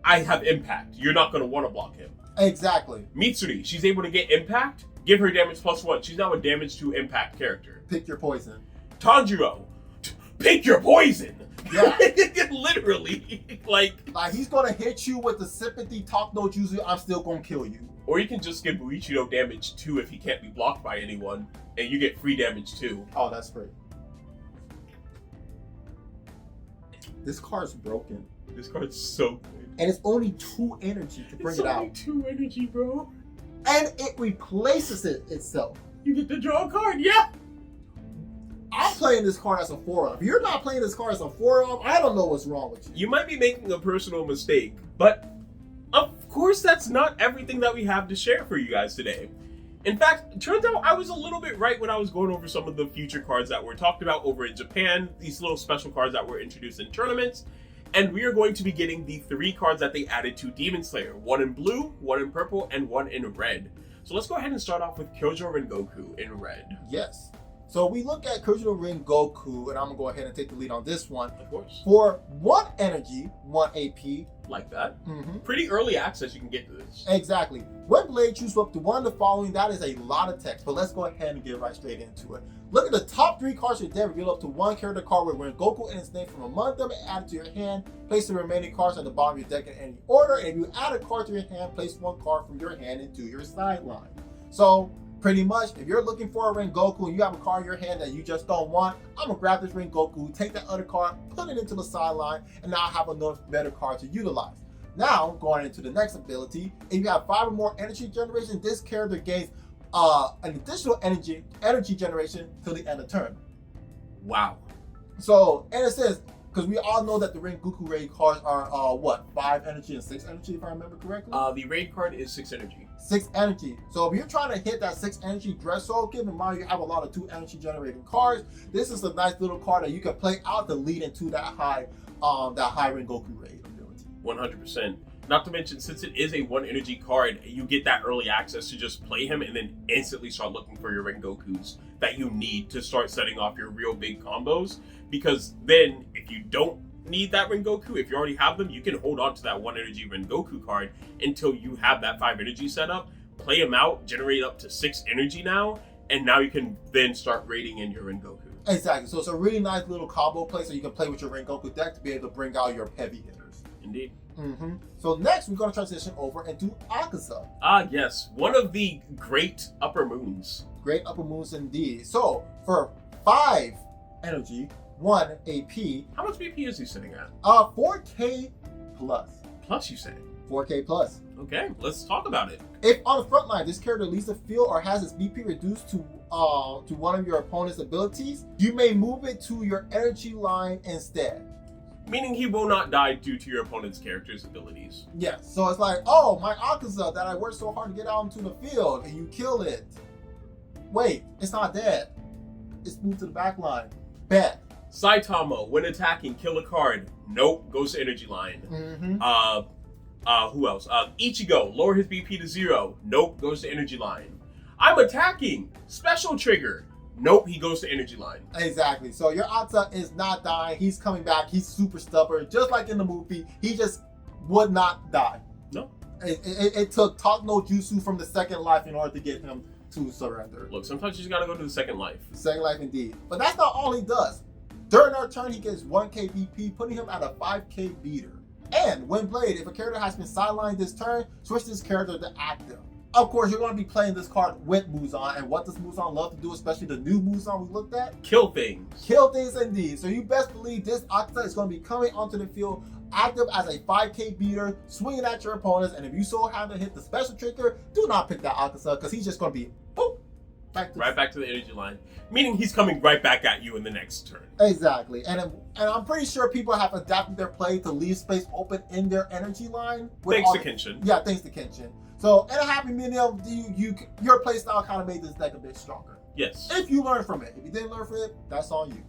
Speaker 1: I have impact. You're not going to want to block him.
Speaker 2: Exactly.
Speaker 1: Mitsuri, she's able to get impact. Give her damage +1. She's now a damage to impact character.
Speaker 2: Pick your poison.
Speaker 1: Tanjiro, pick your poison.
Speaker 2: Yeah.
Speaker 1: Literally. Like
Speaker 2: he's gonna hit you with the sympathy talk no jutsu, I'm still gonna kill you.
Speaker 1: Or you can just give Muichiro damage 2 if he can't be blocked by anyone, and you get free damage too.
Speaker 2: Oh, that's great. This card's broken.
Speaker 1: This card's so good.
Speaker 2: And it's only 2 energy to bring it out.
Speaker 1: It's only 2 energy, bro.
Speaker 2: And it replaces itself.
Speaker 1: You get to draw a card, yeah.
Speaker 2: I'm playing this card as a 4-up. If you're not playing this card as a 4-up, I don't know what's wrong with you.
Speaker 1: You might be making a personal mistake, but of course that's not everything that we have to share for you guys today. In fact, it turns out I was a little bit right when I was going over some of the future cards that were talked about over in Japan, these little special cards that were introduced in tournaments, and we are going to be getting the 3 cards that they added to Demon Slayer, 1 in blue, 1 in purple, and 1 in red. So let's go ahead and start off with Kyojo Rengoku in red.
Speaker 2: Yes. So we look at Kyojo Rengoku, and I'm gonna go ahead and take the lead on this one.
Speaker 1: Of course.
Speaker 2: For 1 energy, 1 AP.
Speaker 1: Like that.
Speaker 2: Mm-hmm.
Speaker 1: Pretty early access you can get to this.
Speaker 2: Exactly. When Blade chooses up to 1 of the following, that is a lot of text, but let's go ahead and get right straight into it. Look at the top 3 cards your deck, reveal up to 1 character card with Rengoku and its name from among them and add it to your hand. Place the remaining cards at the bottom of your deck in any order, and if you add a card to your hand, place 1 card from your hand into your sideline. So, pretty much, if you're looking for a Rengoku and you have a card in your hand that you just don't want, I'm gonna grab this Rengoku, take that other card, put it into the sideline, and now I have another better card to utilize. Now, going into the next ability, if you have 5 or more energy generation, this character gains an additional energy generation till the end of turn.
Speaker 1: Wow.
Speaker 2: So, and it says, because we all know that the Rengoku raid cards are what, 5 energy and 6 energy, if I remember correctly?
Speaker 1: The raid card is 6 energy.
Speaker 2: 6 energy. So if you're trying to hit that 6 energy threshold, keep in mind you have a lot of 2 energy generating cards. This is a nice little card that you can play out to lead into that high Rengoku raid ability.
Speaker 1: 100%. Not to mention, since it is a 1 energy card, you get that early access to just play him and then instantly start looking for your Rengokus that you need to start setting off your real big combos. Because then, if you don't need that Rengoku, if you already have them, you can hold on to that 1 energy Rengoku card until you have that 5 energy set up, play him out, generate up to 6 energy now, and now you can then start raiding in your Rengoku.
Speaker 2: Exactly. So it's a really nice little combo play so you can play with your Rengoku deck to be able to bring out your heavy hitters.
Speaker 1: Indeed.
Speaker 2: Mm-hmm. So next, we're going to transition over into Akaza.
Speaker 1: Ah, yes. One of the great upper moons.
Speaker 2: Great upper moons indeed. So for 5 energy, 1 AP.
Speaker 1: How much BP is he sitting at?
Speaker 2: 4K plus.
Speaker 1: Plus, you say?
Speaker 2: 4K plus.
Speaker 1: Okay, let's talk about it.
Speaker 2: If on the front line, this character leaves the field or has its BP reduced to one of your opponent's abilities, you may move it to your energy line instead.
Speaker 1: Meaning he will not die due to your opponent's character's abilities.
Speaker 2: Yes. So it's like, oh, my Akaza that I worked so hard to get out into the field, and you kill it. Wait, it's not dead. It's moved to the back line. Bet.
Speaker 1: Saitama, when attacking, kill a card. Nope, goes to energy line.
Speaker 2: Mm-hmm.
Speaker 1: Who else? Ichigo, lower his BP to 0. Nope, goes to energy line. I'm attacking. Special trigger. Nope, he goes to energy line.
Speaker 2: Exactly. So your Ata is not dying. He's coming back. He's super stubborn. Just like in the movie, he just would not die.
Speaker 1: No.
Speaker 2: It took Talk No Jutsu from the second life in order to get him to surrender.
Speaker 1: Look, sometimes you just gotta go to the second life.
Speaker 2: Second life indeed. But that's not all he does. During our turn, he gets 1k BP, putting him at a 5k beater. And when played, if a character has been sidelined this turn, switch this character to active. Of course, you're going to be playing this card with Muzan, and what does Muzan love to do, especially the new Muzan we looked at?
Speaker 1: Kill things.
Speaker 2: Kill things indeed. So you best believe this Akaza is going to be coming onto the field active as a 5k beater, swinging at your opponents, and if you so happen to hit the special trigger, do not pick that Akaza, because he's just going to be boop,
Speaker 1: Right back to the energy line. Meaning he's coming right back at you in the next turn.
Speaker 2: Exactly. And I'm pretty sure people have adapted their play to leave space open in their energy line.
Speaker 1: Thanks to Kenshin.
Speaker 2: Yeah, thanks to Kenshin. So, in a happy medium, your play style kind of made this deck a bit stronger.
Speaker 1: Yes.
Speaker 2: If you learn from it. If you didn't learn from it, that's on you.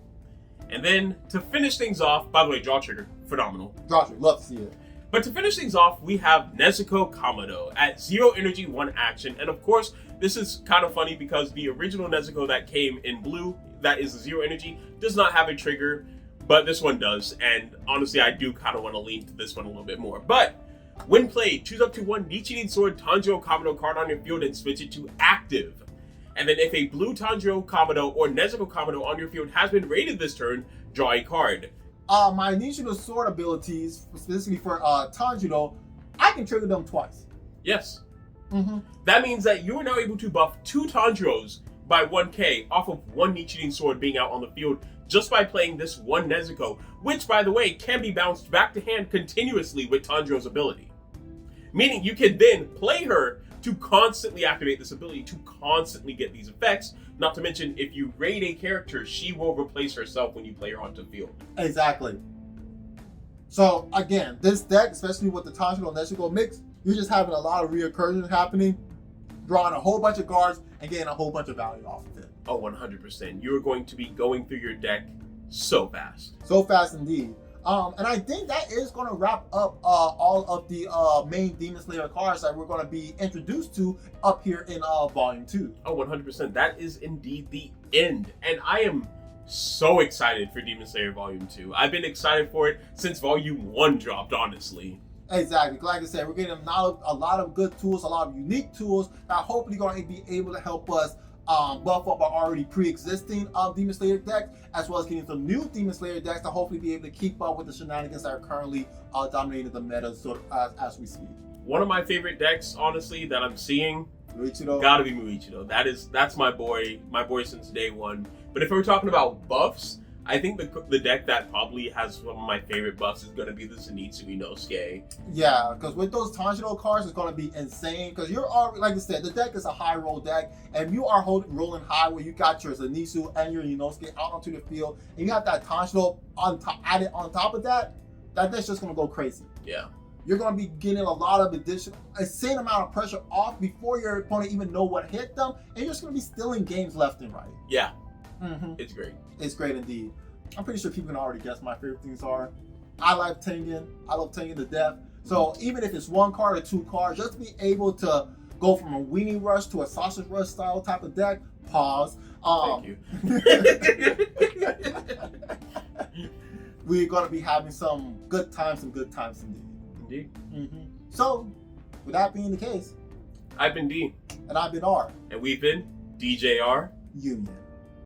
Speaker 1: And then, to finish things off, by the way, draw trigger, phenomenal.
Speaker 2: Draw trigger, love to see it.
Speaker 1: But to finish things off, we have Nezuko Kamado at 0 energy, 1 action. And of course, this is kind of funny because the original Nezuko that came in blue, that is 0 energy, does not have a trigger, but this one does. And honestly, I do kind of want to lean to this one a little bit more. But when played, choose up to 1 Nichirin Sword Tanjiro Kamado card on your field and switch it to active. And then if a blue Tanjiro Kamado or Nezuko Kamado on your field has been rated this turn, draw a card.
Speaker 2: My Nichirin Sword abilities, specifically for Tanjiro, I can trigger them twice.
Speaker 1: Yes.
Speaker 2: Mm-hmm.
Speaker 1: That means that you are now able to buff 2 Tanjiros by 1k off of 1 Nichirin Sword being out on the field just by playing this 1 Nezuko, which, by the way, can be bounced back to hand continuously with Tanjiro's ability. Meaning you can then play her to constantly activate this ability, to constantly get these effects. Not to mention, if you raid a character, she will replace herself when you play her onto the field.
Speaker 2: Exactly. So, again, this deck, especially with the Tanjiro and Nezuko mix, you're just having a lot of reoccursions happening, drawing a whole bunch of cards, and getting a whole bunch of value off of it.
Speaker 1: Oh, 100%. You're going to be going through your deck so fast.
Speaker 2: So fast indeed. And I think that is going to wrap up all of the main Demon Slayer cards that we're going to be introduced to up here in Volume 2.
Speaker 1: Oh, 100%. That is indeed the end. And I am so excited for Demon Slayer Volume 2. I've been excited for it since Volume 1 dropped, honestly.
Speaker 2: Exactly. Like I said, we're getting a lot of good tools, a lot of unique tools that hopefully going to be able to help us buff up our already pre-existing Demon Slayer decks, as well as getting some new Demon Slayer decks to hopefully be able to keep up with the shenanigans that are currently dominating the meta sort of as we speak.
Speaker 1: One of my favorite decks, honestly, that I'm seeing,
Speaker 2: Muichiro.
Speaker 1: gotta be Muichiro. That's my boy since day one. But if we're talking about buffs, I think the deck that probably has one of my favorite buffs is gonna be the Zenitsu Inosuke.
Speaker 2: Yeah, because with those Tanjiro cards, it's going to be insane. Because you're already, like I said, the deck is a high roll deck, and you are rolling high where you got your Zenitsu and your Inosuke out onto the field, and you have that Tanjiro added on top of that. That deck's just going to go crazy.
Speaker 1: Yeah.
Speaker 2: You're going to be getting a lot of insane amount of pressure off before your opponent even know what hit them, and you're just going to be stealing games left and right.
Speaker 1: Yeah.
Speaker 2: Mm-hmm.
Speaker 1: It's great.
Speaker 2: It's great indeed. I'm pretty sure people can already guess my favorite things are. I like Tengen. I love Tengen to death. So even if it's 1 card or 2 cards, just to be able to go from a Weenie Rush to a Sausage Rush style type of deck, pause.
Speaker 1: Thank you.
Speaker 2: We're going to be having some good times indeed.
Speaker 1: Indeed.
Speaker 2: Mm-hmm. So, with that being the case,
Speaker 1: I've been D.
Speaker 2: and I've been R.
Speaker 1: And we've been DJR
Speaker 2: Union.